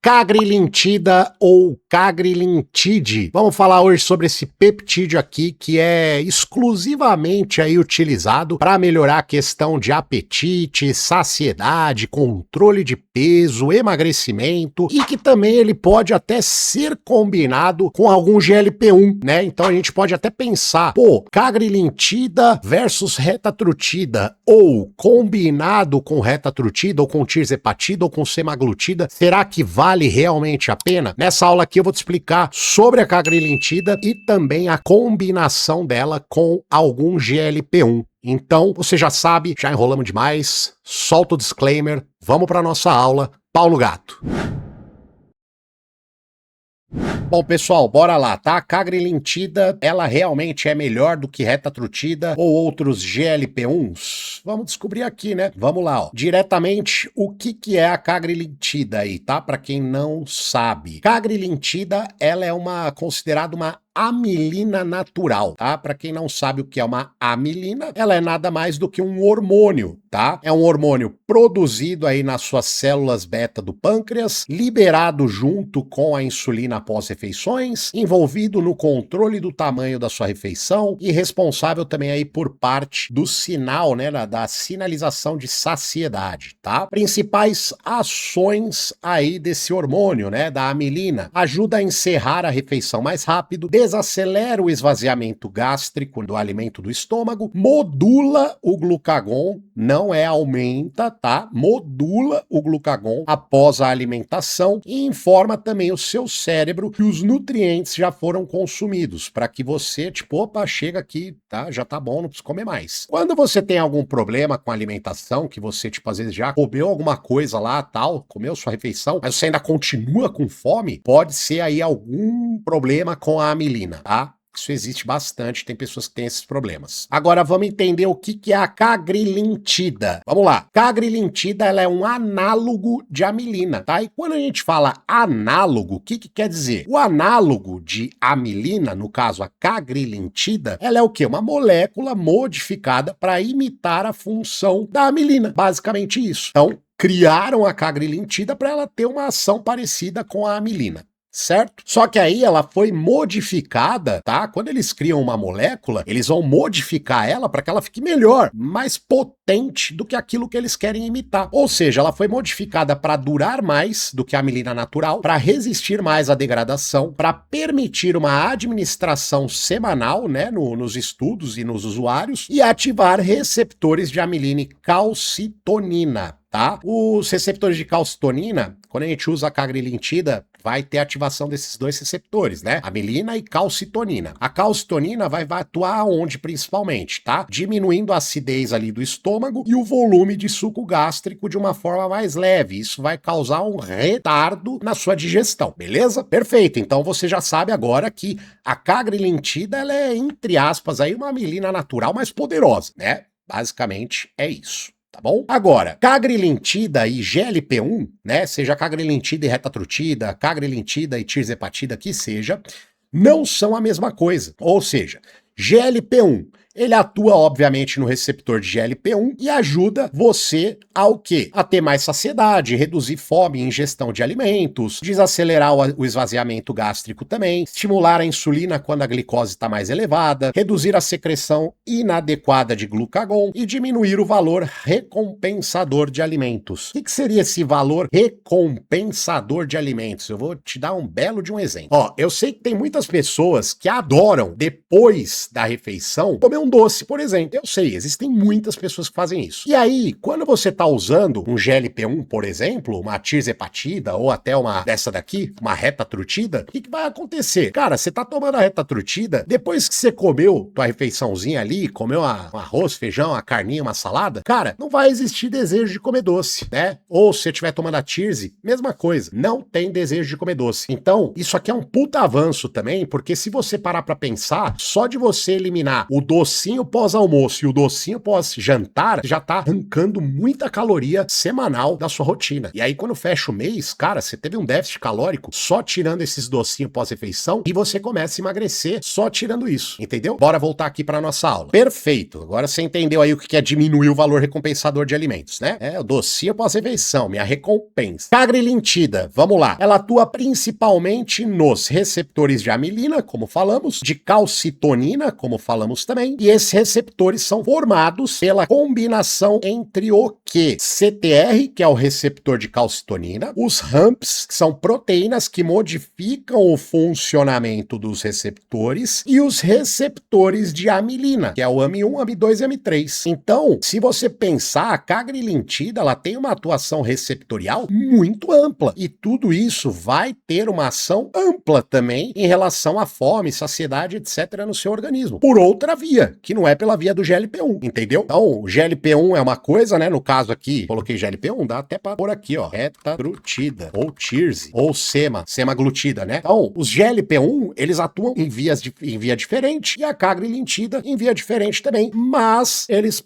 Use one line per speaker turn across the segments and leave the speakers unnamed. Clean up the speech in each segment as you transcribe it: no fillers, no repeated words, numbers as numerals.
Cagrilintida ou cagrilintide. Vamos falar hoje sobre esse peptídeo aqui que é exclusivamente aí utilizado para melhorar a questão de apetite, saciedade, controle de peso, emagrecimento e que também ele pode até ser combinado com algum GLP-1, né? Então a gente pode até pensar, pô, cagrilintida versus retatrutida ou combinado com retatrutida ou com tirzepatida ou com semaglutida, será que vale realmente a pena? Nessa aula aqui eu vou te explicar sobre a cagrilintida e também a combinação dela com algum GLP-1. Então, você já sabe, já enrolamos demais, solta o disclaimer, vamos para nossa aula. Paulo Gato. Bom, pessoal, bora lá, tá? A cagrilintida, ela realmente é melhor do que retatrutida ou outros GLP-1s? Vamos descobrir aqui, né? Vamos lá, ó. Diretamente, o que é a cagrilintida aí, tá? Para quem não sabe. Cagrilintida, ela é considerada uma amilina natural, tá? Para quem não sabe o que é uma amilina, ela é nada mais do que um hormônio, tá? É um hormônio produzido aí nas suas células beta do pâncreas, liberado junto com a insulina após refeições, envolvido no controle do tamanho da sua refeição e responsável também aí por parte do sinal, né, da sinalização de saciedade, tá? Principais ações aí desse hormônio, né, da amilina, ajuda a encerrar a refeição mais rápido, desacelera o esvaziamento gástrico do alimento do estômago, modula o glucagon, não é aumenta, tá? Modula o glucagon após a alimentação e informa também o seu cérebro que os nutrientes já foram consumidos, para que você, tipo, opa, chega aqui, tá? Já tá bom, não preciso comer mais. Quando você tem algum problema com a alimentação, que você, tipo, às vezes já comeu alguma coisa lá, tal, comeu sua refeição, mas você ainda continua com fome, pode ser aí algum problema com a amilina, tá? Isso existe bastante, tem pessoas que têm esses problemas. Agora vamos entender o que é a cagrilintida. Vamos lá. Cagrilintida, ela é um análogo de amilina, tá? E quando a gente fala análogo, o que quer dizer? O análogo de amilina, no caso a cagrilintida, ela é o quê? Uma molécula modificada para imitar a função da amilina. Basicamente isso. Então, criaram a cagrilintida para ela ter uma ação parecida com a amilina. Certo? Só que aí ela foi modificada, tá? Quando eles criam uma molécula, eles vão modificar ela para que ela fique melhor, mais potente do que aquilo que eles querem imitar. Ou seja, ela foi modificada para durar mais do que a amilina natural, para resistir mais à degradação, para permitir uma administração semanal, né, nos estudos e nos usuários, e ativar receptores de amilina e calcitonina. Tá? Os receptores de calcitonina, quando a gente usa a cagrilintida, vai ter ativação desses dois receptores, né? Amilina e calcitonina. A calcitonina vai atuar onde principalmente, tá? Diminuindo a acidez ali do estômago e o volume de suco gástrico de uma forma mais leve. Isso vai causar um retardo na sua digestão, beleza? Perfeito. Então você já sabe agora que a cagrilintida, ela é, entre aspas, aí uma amilina natural mais poderosa, né? Basicamente é isso. Tá bom? Agora, cagrilintida e GLP-1, né, seja cagrilintida e retatrutida, cagrilintida e tirzepatida, que seja, não são a mesma coisa. Ou seja, GLP-1, ele atua, obviamente, no receptor de GLP-1 e ajuda você ao quê? A ter mais saciedade, reduzir fome e ingestão de alimentos, desacelerar o esvaziamento gástrico também, estimular a insulina quando a glicose está mais elevada, reduzir a secreção inadequada de glucagon e diminuir o valor recompensador de alimentos. O que seria esse valor recompensador de alimentos? Eu vou te dar um belo de um exemplo. Ó, eu sei que tem muitas pessoas que adoram, depois da refeição, comer um doce, por exemplo. Eu sei, existem muitas pessoas que fazem isso. E aí, quando você tá usando um GLP-1, por exemplo, uma tirzepatida ou até uma dessa daqui, uma retatrutida, o que vai acontecer? Cara, você tá tomando a retatrutida, depois que você comeu tua refeiçãozinha ali, comeu um arroz, feijão, uma carninha, uma salada, cara, não vai existir desejo de comer doce, né? Ou se você estiver tomando a tirze, mesma coisa, não tem desejo de comer doce. Então, isso aqui é um puta avanço também, porque se você parar pra pensar, só de você eliminar o doce docinho pós-almoço e o docinho pós-jantar já tá arrancando muita caloria semanal da sua rotina. E aí, quando fecha o mês, cara, você teve um déficit calórico só tirando esses docinhos pós-refeição e você começa a emagrecer só tirando isso, entendeu? Bora voltar aqui pra nossa aula. Perfeito. Agora você entendeu aí o que é diminuir o valor recompensador de alimentos, né? É, o docinho pós-refeição, minha recompensa. Cagrilintida, vamos lá. Ela atua principalmente nos receptores de amilina, como falamos, de calcitonina, como falamos também, e esses receptores são formados pela combinação entre o que? CTR, que é o receptor de calcitonina, os RAMPs, que são proteínas que modificam o funcionamento dos receptores, e os receptores de amilina, que é o AMI1, AMI2 e AMI3. Então, se você pensar, a cagrilintida, ela tem uma atuação receptorial muito ampla, e tudo isso vai ter uma ação ampla também em relação à fome, saciedade, etc. no seu organismo, por outra via, que não é pela via do GLP-1, entendeu? Então, o GLP-1 é uma coisa, né? No caso aqui, coloquei GLP-1, dá até pra pôr aqui, ó, retatrutida, ou TIRSE, ou semaglutida, né? Então, os GLP-1, eles atuam em via diferente, e a cagrilintida em via diferente também, mas eles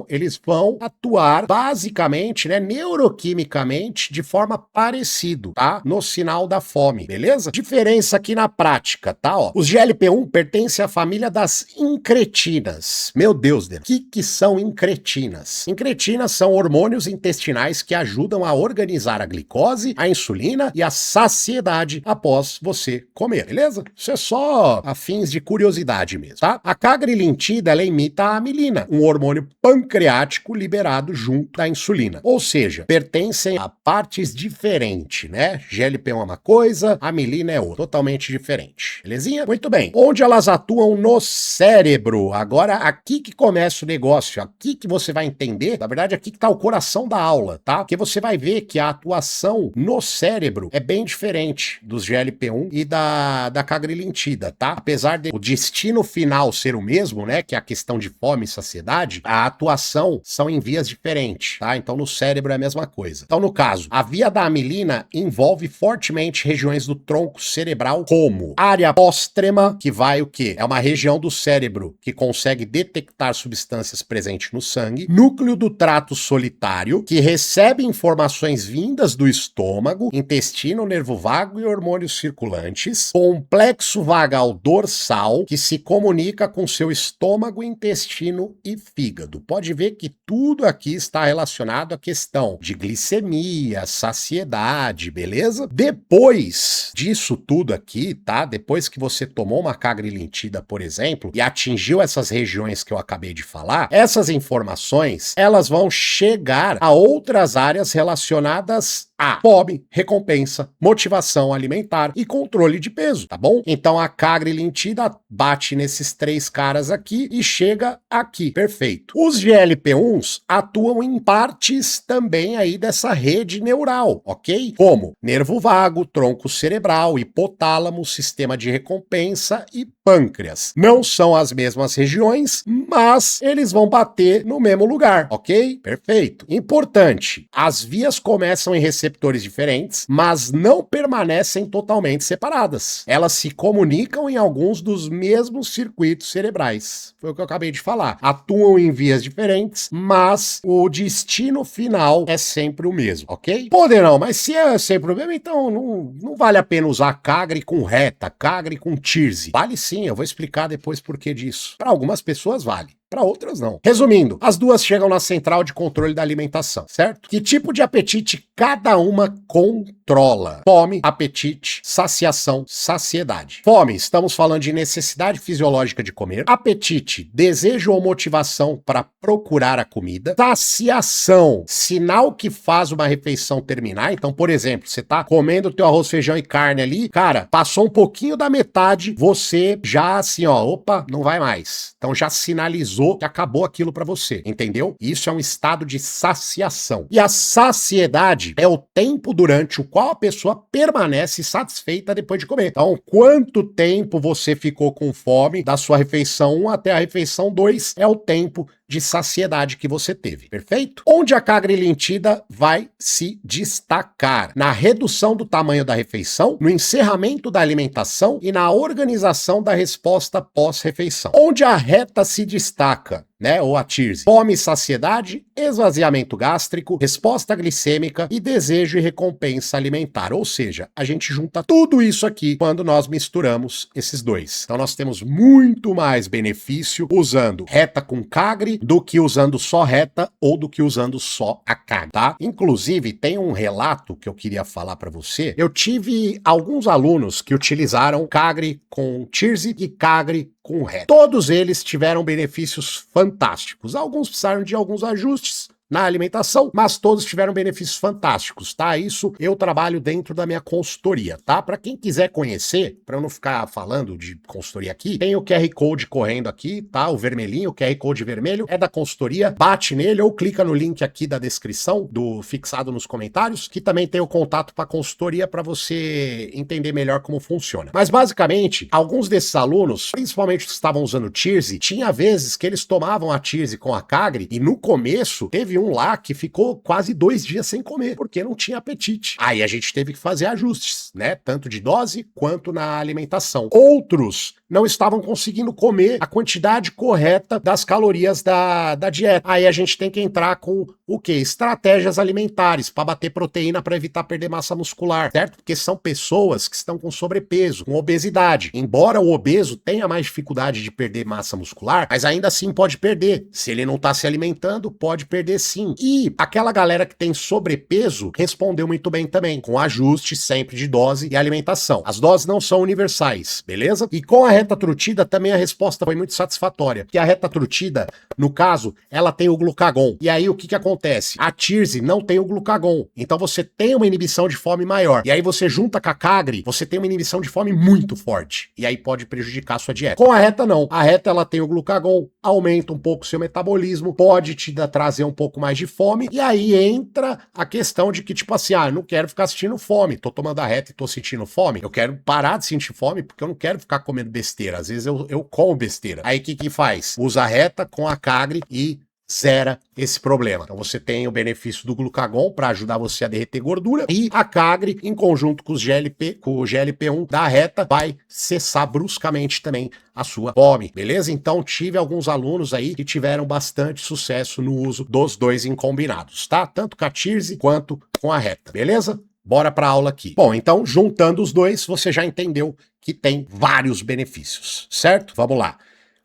eles vão atuar basicamente, né, neuroquimicamente, de forma parecida, tá? No sinal da fome, beleza? Diferença aqui na prática, tá? Ó, os GLP-1 pertencem à família das incretinas. Meu Deus, o que são incretinas? Incretinas são hormônios intestinais que ajudam a organizar a glicose, a insulina e a saciedade após você comer, beleza? Isso é só a fins de curiosidade mesmo, tá? A cagrilintida, ela imita a amilina, um hormônio pancreático liberado junto da insulina. Ou seja, pertencem a partes diferentes, né? GLP-1 é uma coisa, amilina é outra, totalmente diferente. Belezinha? Muito bem. Onde elas atuam no cérebro? Agora, aqui que começa o negócio, aqui que você vai entender, na verdade, aqui que tá o coração da aula, tá? Porque você vai ver que a atuação no cérebro é bem diferente dos GLP-1 e da cagrilintida, tá? Apesar de o destino final ser o mesmo, né? Que é a questão de fome e saciedade, a atuação são em vias diferentes, tá? Então, no cérebro é a mesma coisa. Então, no caso, a via da amilina envolve fortemente regiões do tronco cerebral, como área póstrema, que vai o quê? É uma região do cérebro que consegue detectar substâncias presentes no sangue, núcleo do trato solitário, que recebe informações vindas do estômago, intestino, nervo vago e hormônios circulantes, complexo vagal dorsal, que se comunica com seu estômago, intestino e fígado. Pode ver que tudo aqui está relacionado à questão de glicemia, saciedade, beleza? Depois disso tudo aqui, tá? Depois que você tomou uma cagrilintida, por exemplo, e atingiu essas regiões que eu acabei de falar, essas informações, elas vão chegar a outras áreas relacionadas a fome, recompensa, motivação alimentar e controle de peso, tá bom? Então a cagrilintida bate nesses três caras aqui e chega aqui, perfeito. Os GLP-1s atuam em partes também aí dessa rede neural, ok? Como nervo vago, tronco cerebral, hipotálamo, sistema de recompensa e pâncreas. Não são as mesmas regiões, mas eles vão bater no mesmo lugar, ok? Perfeito. Importante, as vias começam em receptores diferentes, mas não permanecem totalmente separadas. Elas se comunicam em alguns dos mesmos circuitos cerebrais. Foi o que eu acabei de falar. Atuam em vias diferentes, mas o destino final é sempre o mesmo, ok? Poderão, mas se é sempre o mesmo, então não vale a pena usar cagre com reta, cagre com TIRSE. Vale sim, eu vou explicar depois por que disso. Para algumas pessoas vale. Para outras não. Resumindo, as duas chegam na central de controle da alimentação, certo? Que tipo de apetite cada uma controla? Fome, apetite, saciação, saciedade. Fome, estamos falando de necessidade fisiológica de comer. Apetite, desejo ou motivação para procurar a comida. Saciação, sinal que faz uma refeição terminar. Então, por exemplo, você tá comendo teu arroz, feijão e carne ali, cara, passou um pouquinho da metade, você já assim, ó, opa, não vai mais. Então já sinalizou que acabou aquilo pra você, entendeu? Isso é um estado de saciação. E a saciedade é o tempo durante o qual a pessoa permanece satisfeita depois de comer. Então, quanto tempo você ficou com fome da sua refeição 1 até a refeição 2 é o tempo de saciedade que você teve, perfeito? Onde a cagrilintida vai se destacar? Na redução do tamanho da refeição, no encerramento da alimentação e na organização da resposta pós-refeição. Onde a reta se destaca, né, ou a TIRSE? Fome e saciedade, esvaziamento gástrico, resposta glicêmica e desejo e recompensa alimentar. Ou seja, a gente junta tudo isso aqui quando nós misturamos esses dois. Então nós temos muito mais benefício usando reta com cagri do que usando só reta ou do que usando só a cagri, tá? Inclusive, tem um relato que eu queria falar para você. Eu tive alguns alunos que utilizaram cagri com TIRSE e cagri com reta. Todos eles tiveram benefícios fantásticos. Alguns precisaram de alguns ajustes na alimentação, mas todos tiveram benefícios fantásticos, tá? Isso eu trabalho dentro da minha consultoria, tá? Para quem quiser conhecer, para eu não ficar falando de consultoria aqui, tem o QR Code correndo aqui, tá? O vermelhinho, o QR Code vermelho é da consultoria, bate nele ou clica no link aqui da descrição, fixado nos comentários, que também tem o contato para consultoria para você entender melhor como funciona. Mas basicamente, alguns desses alunos, principalmente os que estavam usando TIRSE, tinha vezes que eles tomavam a TIRSE com a cagri e no começo teve um lá que ficou quase 2 dias sem comer, porque não tinha apetite. Aí a gente teve que fazer ajustes, né? Tanto de dose quanto na alimentação. Outros não estavam conseguindo comer a quantidade correta das calorias da dieta. Aí a gente tem que entrar com o quê? Estratégias alimentares para bater proteína para evitar perder massa muscular, certo? Porque são pessoas que estão com sobrepeso, com obesidade. Embora o obeso tenha mais dificuldade de perder massa muscular, mas ainda assim pode perder. Se ele não está se alimentando, pode perder sim. E aquela galera que tem sobrepeso respondeu muito bem também, com ajuste sempre de dose e alimentação. As doses não são universais, beleza? E com a reta trutida também a resposta foi muito satisfatória, porque a reta trutida, no caso, ela tem o glucagon. E aí o que acontece? A TIRSE não tem o glucagon, então você tem uma inibição de fome maior. E aí você junta com a cagri, você tem uma inibição de fome muito forte. E aí pode prejudicar a sua dieta. Com a reta não. A reta ela tem o glucagon, aumenta um pouco o seu metabolismo, pode te trazer um pouco mais de fome, e aí entra a questão de que, tipo assim, eu não quero ficar sentindo fome, tô tomando a reta e tô sentindo fome, eu quero parar de sentir fome porque eu não quero ficar comendo besteira, às vezes eu como besteira. Aí o que faz? Usa a reta com a cagri e zera esse problema. Então você tem o benefício do glucagon para ajudar você a derreter gordura e a cagri em conjunto com o GLP-1 da reta vai cessar bruscamente também a sua fome, beleza? Então tive alguns alunos aí que tiveram bastante sucesso no uso dos dois em combinados, tá? Tanto com a TIRSE quanto com a reta, beleza? Bora para a aula aqui. Bom, então juntando os dois, você já entendeu que tem vários benefícios, certo? Vamos lá.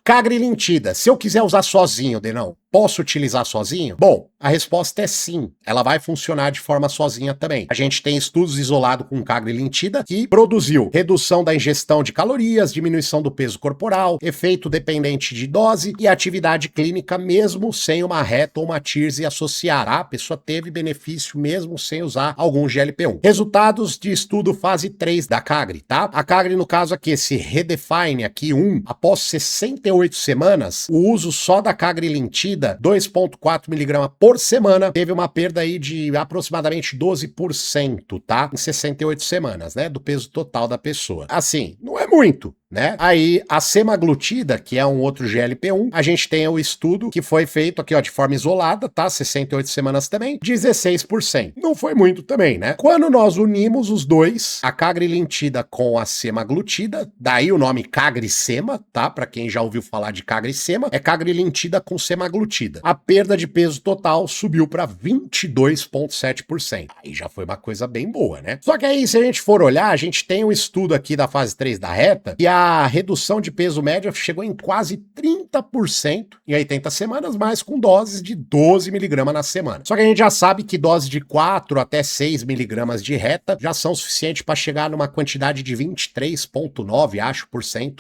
Cagrilintida, se eu quiser usar sozinho, Denão, posso utilizar sozinho? Bom, a resposta é sim. Ela vai funcionar de forma sozinha também. A gente tem estudos isolados com cagrilintida que produziu redução da ingestão de calorias, diminuição do peso corporal, efeito dependente de dose e atividade clínica mesmo sem uma reta ou uma TIRSE associar. A pessoa teve benefício mesmo sem usar algum GLP-1. Resultados de estudo fase 3 da cagri, tá? A cagri, no caso aqui, esse Redefine aqui 1, após 68 semanas, o uso só da cagrilintida 2,4 mg por semana, teve uma perda aí de aproximadamente 12%, tá? Em 68 semanas, né? Do peso total da pessoa. Assim, não é muito, né? Aí a semaglutida, que é um outro GLP-1, a gente tem o estudo que foi feito aqui, ó, de forma isolada, tá? 68 semanas também, 16%. Não foi muito também, né? Quando nós unimos os dois, a cagrilintida com a semaglutida, daí o nome cagricema, tá? Pra quem já ouviu falar de cagricema, é cagrilintida com semaglutida. A perda de peso total subiu para 22,7%. Aí já foi uma coisa bem boa, né? Só que aí, se a gente for olhar, a gente tem um estudo aqui da fase 3 da reta, e a redução de peso média chegou em quase 30% em 80 semanas, mas com doses de 12 mg na semana. Só que a gente já sabe que doses de 4 até 6 mg de reta já são suficientes para chegar numa quantidade de 23,9%, acho,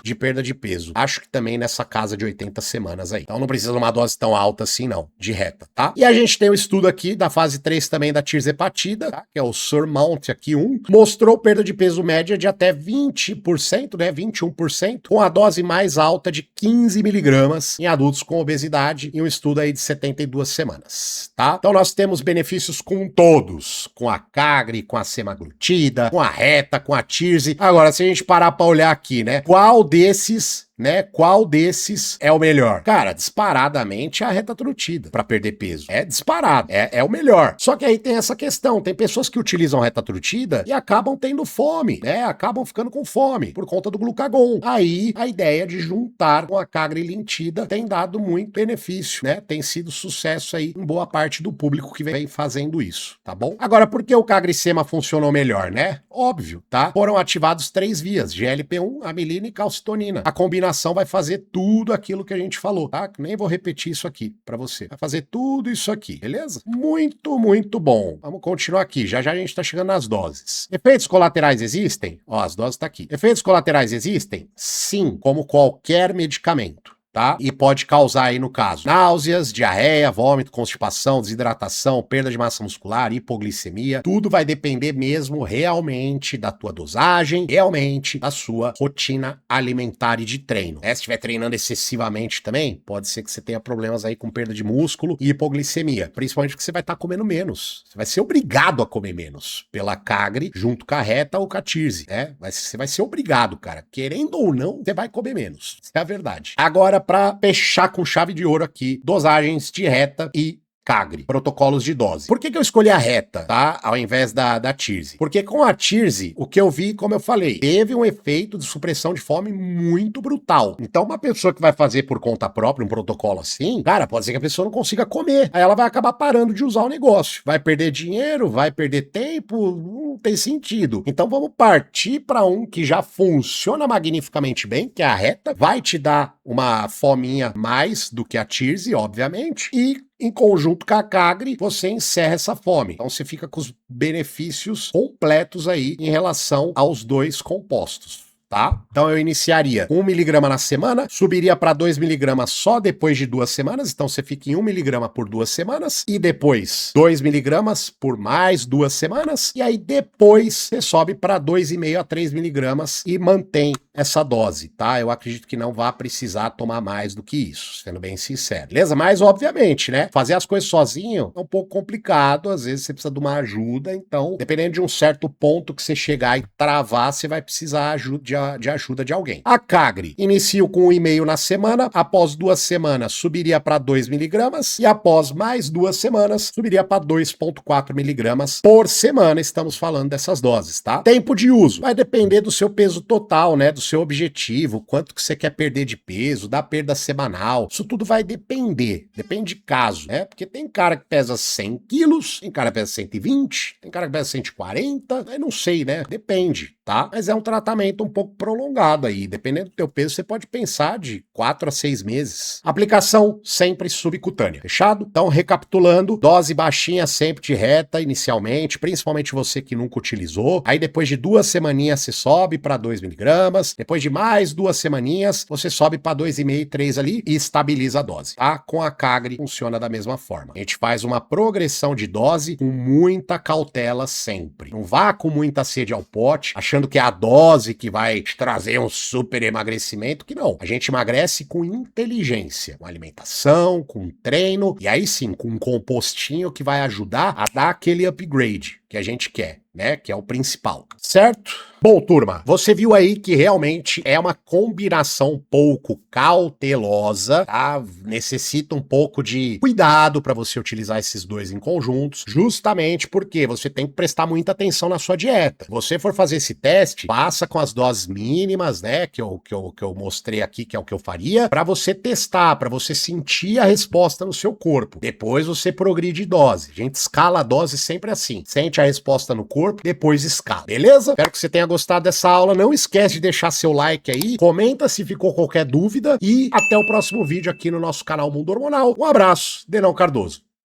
de perda de peso. Acho que também nessa casa de 80 semanas aí. Então não precisa de uma dose tão alta assim não, de reta, tá? E a gente tem o estudo aqui da fase 3 também da tirzepatida, tá? Que é o Surmount aqui 1, mostrou perda de peso média de até 20%, né, 21%, com a dose mais alta de 15 mg em adultos com obesidade, em um estudo aí de 72 semanas, tá? Então nós temos benefícios com todos, com a cagri, com a semaglutida, com a reta, com a TIRSE. Agora, se a gente parar para olhar aqui, né, qual desses né, qual desses é o melhor? Cara, disparadamente a retatrutida para perder peso. É disparado, é o melhor. Só que aí tem essa questão, tem pessoas que utilizam retatrutida e acabam tendo fome, né, acabam ficando com fome por conta do glucagon. Aí a ideia de juntar com a cagrilintida tem dado muito benefício, né, tem sido sucesso aí em boa parte do público que vem fazendo isso, tá bom? Agora, por que o CagriSema funcionou melhor, né? Óbvio, tá? Foram ativados 3 vias, GLP-1, amilina e calcitonina. A combinação vai fazer tudo aquilo que a gente falou, tá? Nem vou repetir isso aqui pra você. Vai fazer tudo isso aqui, beleza? Muito, muito bom. Vamos continuar aqui, já já a gente tá chegando nas doses. Efeitos colaterais existem? Ó, as doses tá aqui. Efeitos colaterais existem? Sim, como qualquer medicamento. Tá? E pode causar aí, no caso, náuseas, diarreia, vômito, constipação, desidratação, perda de massa muscular, hipoglicemia. Tudo vai depender mesmo realmente da tua dosagem, realmente da sua rotina alimentar e de treino. Se estiver treinando excessivamente também, pode ser que você tenha problemas aí com perda de músculo e hipoglicemia, principalmente porque você vai estar comendo menos. Você vai ser obrigado a comer menos pela Cagri junto com a Reta ou com a Tirzi, né? Você vai ser obrigado, cara. Querendo ou não, você vai comer menos. Essa é a verdade. Agora, para fechar com chave de ouro aqui, dosagens de Reta e Cagri, protocolos de dose. Por que eu escolhi a Reta, tá? Ao invés da Tirzi? Porque com a Tirzi, o que eu vi, como eu falei, teve um efeito de supressão de fome muito brutal. Então, uma pessoa que vai fazer por conta própria um protocolo assim, cara, pode ser que a pessoa não consiga comer. Aí ela vai acabar parando de usar o negócio. Vai perder dinheiro, vai perder tempo, não tem sentido. Então, vamos partir para um que já funciona magnificamente bem, que é a Reta. Vai te dar uma fominha mais do que a Tirzi, obviamente, e em conjunto com a Cagri, você encerra essa fome. Então você fica com os benefícios completos aí em relação aos dois compostos. Tá? Então eu iniciaria 1 mg na semana, subiria para 2 mg só depois de 2 semanas, então você fica em 1 mg por 2 semanas, e depois 2 mg por mais 2 semanas, e aí depois você sobe para 2,5 a 3 mg e mantém essa dose, tá? Eu acredito que não vai precisar tomar mais do que isso, sendo bem sincero, beleza? Mas obviamente, né, fazer as coisas sozinho é um pouco complicado, às vezes você precisa de uma ajuda, então dependendo de um certo ponto que você chegar e travar, você vai precisar de ajuda de alguém. A Cagri, inicio com 1,5 na semana, após 2 semanas subiria para 2 mg e após mais 2 semanas subiria para 2,4 mg por semana. Estamos falando dessas doses, tá? Tempo de uso vai depender do seu peso total, né, do seu objetivo, quanto que você quer perder de peso, da perda semanal. Isso tudo vai depende de caso, né? Porque tem cara que pesa 100 quilos, tem cara que pesa 120, tem cara que pesa 140, eu não sei, né? Depende, tá? Mas é um tratamento um pouco prolongado aí. Dependendo do teu peso, você pode pensar de 4 a 6 meses. Aplicação sempre subcutânea. Fechado? Então, recapitulando, dose baixinha sempre de Reta inicialmente, principalmente você que nunca utilizou. Aí depois de 2 semaninhas você sobe para 2 mg. Depois de mais 2 semaninhas, você sobe para 2,5, 3 ali e estabiliza a dose, tá? Com a Cagri funciona da mesma forma. A gente faz uma progressão de dose com muita cautela sempre. Não vá com muita sede ao pote, achando que é a dose que vai te trazer um super emagrecimento, que não. A gente emagrece com inteligência, com alimentação, com treino, e aí sim, com um compostinho que vai ajudar a dar aquele upgrade que a gente quer, né? Que é o principal, certo? Bom, turma, você viu aí que realmente é uma combinação um pouco cautelosa, tá? Necessita um pouco de cuidado para você utilizar esses dois em conjuntos, justamente porque você tem que prestar muita atenção na sua dieta. Se você for fazer esse teste, faça com as doses mínimas, né? Que eu mostrei aqui, que é o que eu faria, para você testar, para você sentir a resposta no seu corpo. Depois você progride dose. A gente escala a dose sempre assim. Sente a resposta no corpo, depois escala. Beleza? Espero que você tenha gostado dessa aula. Não esquece de deixar seu like aí, comenta se ficou qualquer dúvida e até o próximo vídeo aqui no nosso canal Mundo Hormonal. Um abraço, Denão Cardoso.